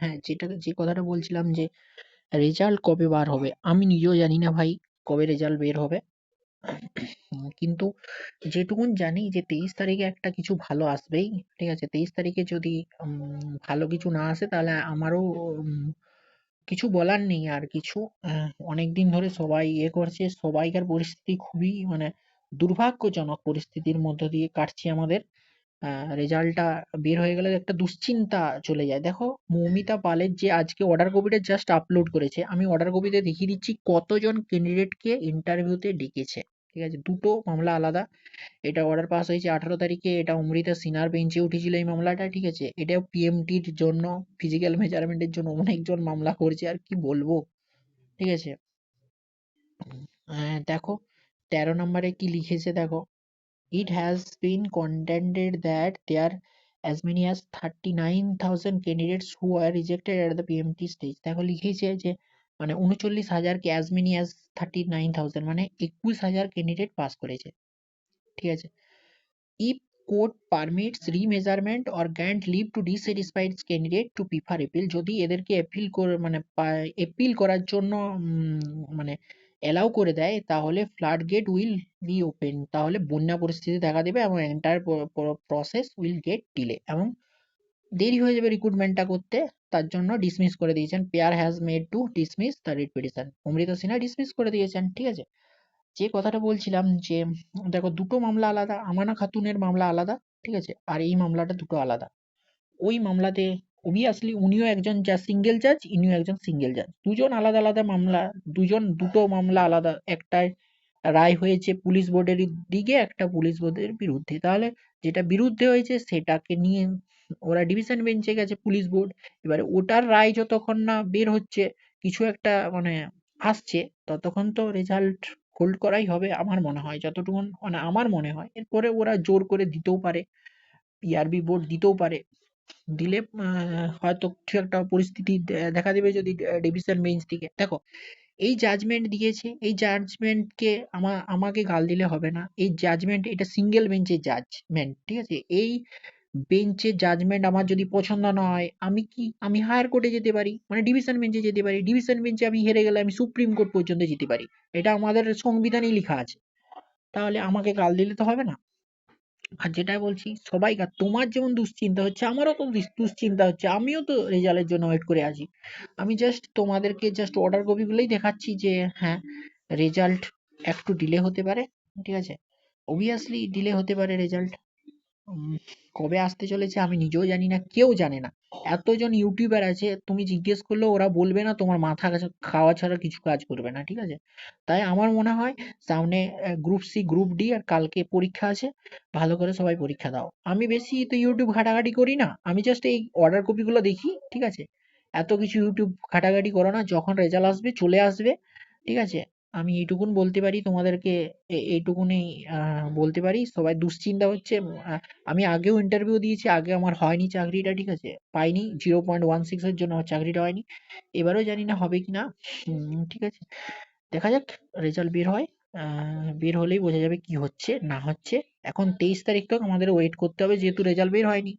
হ্যাঁ, যে কথাটা বলছিলাম যে রেজাল্ট কবে বার হবে আমি নিজেও জানি না ভাই, কবে রেজাল্ট বের হবে। কিন্তু যেটুকুন জানি যে 23 তারিখে একটা কিছু ভালো আসবেই। ঠিক আছে, 23 তারিখে যদি ভালো কিছু না আসে তাহলে আমারও কিছু বলার নেই আর কিছু। অনেকদিন ধরে সবাই করছে, সবাইকার পরিস্থিতি খুবই মানে দুর্ভাগ্যজনক পরিস্থিতির মধ্য দিয়ে কাটছে আমাদের। রেজাল্টটা বের হয়ে গেলে একটা দুশ্চিন্তা চলে যায়। দেখো, মৌমিতা পালের যে আজকে অর্ডার কপিটা জাস্ট আপলোড করেছে, আমি অর্ডার কপিতে দেখিয়ে দিচ্ছি কতজন ক্যান্ডিডেটকে ইন্টারভিউতে ডেকেছে। ঠিক আছে, দুটো মামলা আলাদা। এটা অর্ডার পাস হয়েছে 18 তারিখে, এটা অমৃতা সিনহার বেঞ্চে উঠেছিল এই মামলাটা। ঠিক আছে, এটাও পিএমটির জন্য, ফিজিক্যাল মেজারমেন্টের জন্য অনেকজন মামলা করছে, আর কি বলবো। ঠিক আছে, দেখো 13 নম্বরে কি লিখেছে দেখো। It has been contended that there as many as 39,000 candidates who were rejected at the PMT stage. দেখো লিখেছে যে মানে 39,000 কে as many as 39,000 মানে 21,000 ক্যান্ডিডেট পাস করেছে। ঠিক আছে, if court permits remeasurement or grant leave to dissatisfied candidate to prefer appeal, যদি এদেরকে অ্যাপিল করে মানে অ্যাপিল করার জন্য মানে এলাও করে দেয়, তাহলে flood gate will be open, তাহলে বন্যা পরিস্থিতি দেখা দেবে এবং entire process will get delay এবং দেরি হয়ে যাবে রিক্রুটমেন্টটা করতে। তার জন্য ডিসমিস করে দিয়েছেন। Pair has made to dismiss the writ petition, Amrita Sinha dismiss করে দিয়েছেন। ঠিক আছে, যে কথাটা বলছিলাম যে দেখো দুটো মামলা আলাদা, আমানা খাতুনের মামলা আলাদা। ঠিক আছে, আর এই মামলাটা দুটো আলাদা। ওই মামলাতে অবভিয়াসলি উনিও একজন যা সিঙ্গেল জাজ, ইনিও একজন সিঙ্গেল জাজ, দুজন আলাদা আলাদা মামলা, দুটো মামলা আলাদা। একটায় রায় হয়েছে পুলিশ বোর্ডের দিকে, একটা পুলিশ বোর্ডের বিরুদ্ধে। তাহলে যেটা বিরুদ্ধে হয়েছে সেটাকে নিয়ে ওরা ডিভিশন বেঞ্চে গেছে পুলিশ বোর্ড। এবারে ওটার রায় যতক্ষণ না বের হচ্ছে, কিছু একটা মানে আসছে, ততক্ষণ তো রেজাল্ট হোল্ড করাই হবে আমার মনে হয়, যতটুকু মানে আমার মনে হয়। এরপরে ওরা জোর করে দিতেও পারে, পিআরবি বোর্ড দিতেও পারে। দিলে হয়তো ঠিক একটা পরিস্থিতি দেখা দেবে যদি ডিভিশন বেঞ্চ থেকে। দেখো, এই জাজমেন্ট দিয়েছে, এই জাজমেন্টকে আমাকে গাল দিলে হবে না। এই জাজমেন্ট, এটা সিঙ্গেল বেঞ্চের জাজমেন্ট। ঠিক আছে, এই বেঞ্চের জাজমেন্ট আমার যদি পছন্দ না হয়, আমি হায়ার কোর্টে যেতে পারি, মানে ডিভিশন বেঞ্চে যেতে পারি। ডিভিশন বেঞ্চে আমি হেরে গেলে আমি সুপ্রিম কোর্ট পর্যন্ত যেতে পারি। এটা আমাদের সংবিধানেই লেখা আছে। তাহলে আমাকে গাল দিলে তো হবে না। আর যেটা বলছি, সবাইকার, তোমার যেমন দুশ্চিন্তা হচ্ছে আমারও তো দুশ্চিন্তা হচ্ছে, আমিও তো রেজাল্টের জন্য ওয়েট করে আছি। আমি জাস্ট তোমাদেরকে জাস্ট অর্ডার কপি গুলোই দেখাচ্ছি যে হ্যাঁ, রেজাল্ট একটু ডিলে হতে পারে। ঠিক আছে, অবভিয়াসলি ডিলে হতে পারে রেজাল্ট। কবে আসতে চলেছে আমি নিজেও জানি না, কেউ জানে না। এতজন ইউটিউবার আছে, তুমি জিজ্ঞেস করলেও ওরা বলবে না, তোমার মাথা খাওয়া ছাড়া কিছু কাজ করবে না। ঠিক আছে, তাই আমার মনে হয় সামনে গ্রুপ সি, গ্রুপ ডি, আর কালকে পরীক্ষা আছে। ভালো করে সবাই পরীক্ষা দাও। আমি বেশি তো ইউটিউব ঘাটাঘাটি করি না, আমি জাস্ট এই অর্ডার কপি গুলো দেখি। ঠিক আছে, এত কিছু ইউটিউব ঘাটাঘাটি করো না, যখন রেজাল্ট আসবে চলে আসবে। ঠিক আছে, আমি এইটুকুন বলতে পারি তোমাদেরকে, এইটুকুনই বলতে পারি। সবাই দুশ্চিন্তা হচ্ছে। আমি আগেও ইন্টারভিউ দিয়েছি, আগে আমার হয়নি চাকরিটা। ঠিক আছে, পাইনি, 0.16 এর জন্য আমার চাকরিটা হয়নি। এবারেও জানি না হবে কিনা। ঠিক আছে, দেখা যাক, রেজাল্ট বের হয়। বের হলেই বোঝা যাবে কি হচ্ছে না হচ্ছে। এখন 23 তারিখ তক আমাদের ওয়েট করতে হবে, যেহেতু রেজাল্ট বের হয়নি।